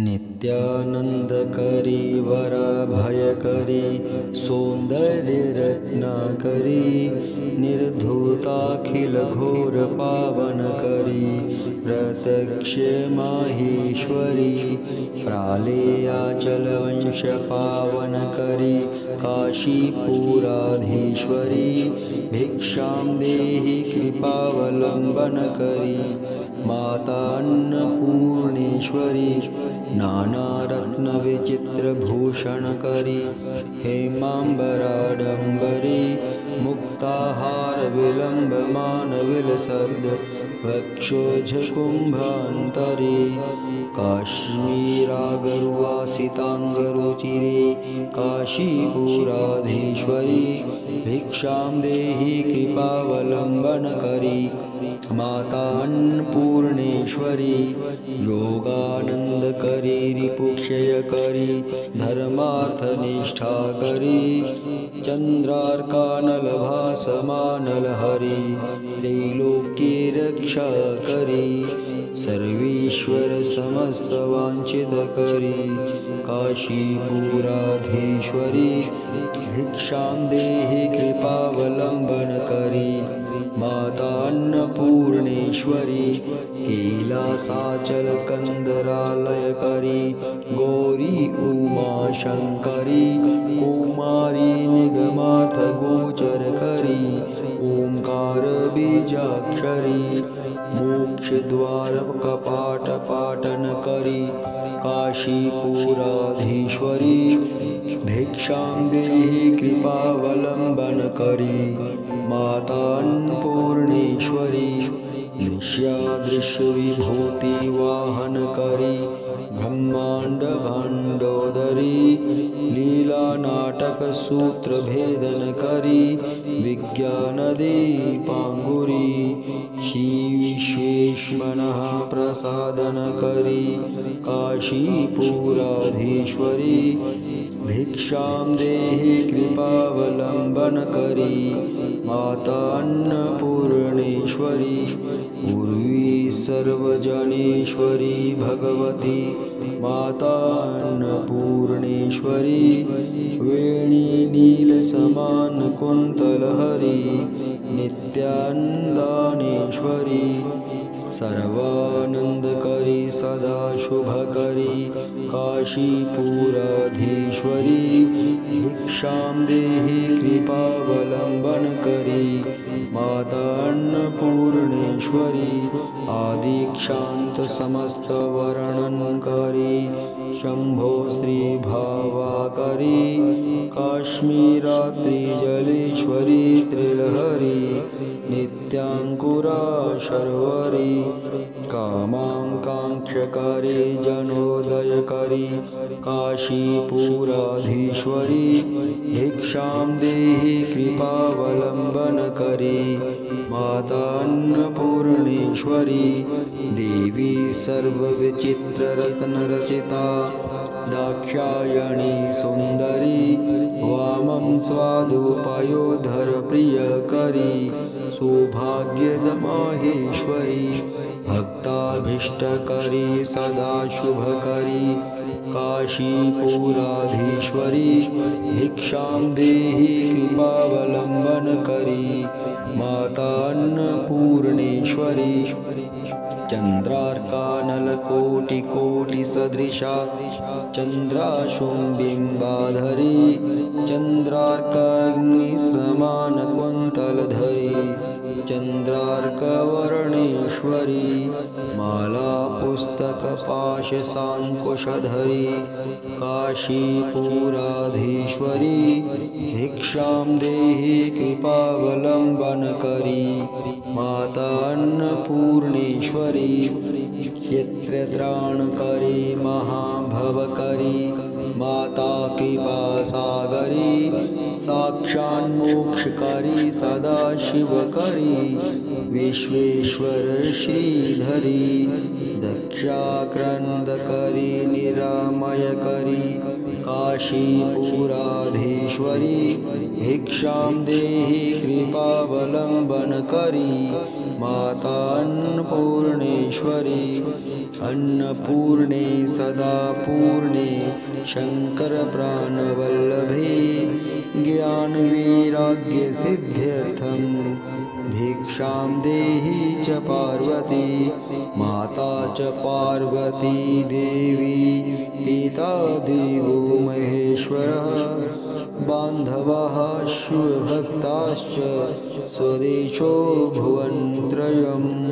नित्यानंदकरी वरभयकरी सौंदर्यरत्नाकरी निर्धूताखिल घोर पावनकरी प्रत्यक्ष माहेश्वरी प्रालेयाचलवंश पावनकरी काशीपुराधीश्वरी भिक्षां देहि कृपावलंबनकरी मातान्नपूर्णेश्वरी नानारत्नविचित्रभूषणकरी हेमाम्बराडम्बरी मुक्ताहारविलम्बमानविलसद् वक्षोजकुम्भान्तरी काश्मीरागरुवासिताङ्गरुचिरे काशीपुराधीश्वरी भिक्षां देहि कृपावलम्बनकरी मातान्नपूर्णेश्वरी योगानन्दकरी रिपुक्षयकरी धर्मार्थनिष्ठाकरी चन्द्रार्कानलभासमानलहरी त्रैलोक्ये रक्षाकरी सर्वेश्वर समस्तवाञ्छितकरी काशीपुराधीश्वरी भिक्षां देहि कृपावलम्बनकरी मातान्नपूर्णेश्वरी कैलासाचलकन्दरालयकरी गौरी उमाशङ्करी कुमारी निगमार्थगोचरकरी ओङ्कारबीजाक्षरी मोक्षद्वारकपाटपाटनकरी काशीपुराधीश्वरी भिक्षां देहि कृपावलम्बनकरी मातान्नपूर्णेश्वरी दृश्यादृश्यविभूतिवाहनकरी ब्रह्माण्डभाण्डोदरी लीलानाटकसूत्रभेदनकरी विज्ञानदीपाङ्गुरी श्रीविश्वेश्वरः प्रसादनकरी काशीपुराधीश्वरी भिक्षां देहि कृपावलम्बनकरी मातान्नपूर्णेश्वरी उर्वी सर्वजनेश्वरी भगवती मातान्नपूर्णेश्वरी वेणी नीलसमानकुन्तलहरी नित्यानन्दानेश्वरी सर्वानन्दकरी सदा शुभकरी काशीपुराधीश्वरी भिक्षां देहि कृपावलम्बनकरी मातान्नपूर्णेश्वरी आदिक्षान्तसमस्तवर्णनकरी शम्भो स्त्रीभावाकरी काश्मीरात्रिजलेश्वरी त्रिलहरी नित्याङ्कुरा शर्वरी कामाङ्काङ्क्षकरी जनोदयकरी काशीपुराधीश्वरी भिक्षां देहि कृपावलम्बनकरी मातान्नपूर्णेश्वरी देवी सर्वविचित्ररत्नरचिता दाक्षायणी सुन्दरी वामं स्वादुपयोधरप्रियकरी सौभाग्यदमाहेश्वरी भक्ताभीष्टकरी सदा शुभकरी काशीपुराधीश्वरी भिक्षां देहि कृपावलम्बनकरी मातान्नपूर्णेश्वरी चन्द्रार्कानलकोटिकोटिसदृशा चन्द्राशुम्बिम्बाधरी चन्द्रार्काग्निसमानकुन्तलधरी चन्द्रार्कवर्णेश्वरी मालापुस्तकपाशसाङ्कुशधरी काशीपुराधीश्वरी भिक्षां देहि कृपावलम्बनकरी मातान्नपूर्णेश्वरी क्षेत्रत्राणकरी महाभवकरी माता कृपासागरी साक्षान्मोक्षकरी सदाशिवकरी विश्वेश्वर श्रीधरी दक्षाक्रन्दकरी निरामयकरी काशीपुराधीश्वरी भिक्षां देहि कृपावलम्बनकरी मातान्नपूर्णेश्वरी अन्नपूर्णे सदा पूर्णे शङ्करप्राणवल्लभे ज्ञानवैराग्यसिद्ध्यर्थं भिक्षां देहि च पार्वती माता च पार्वती देवी पिता देवो महेश्वरः बान्धवाः शिवभक्ताश्च स्वदेशो भुवनत्रयम्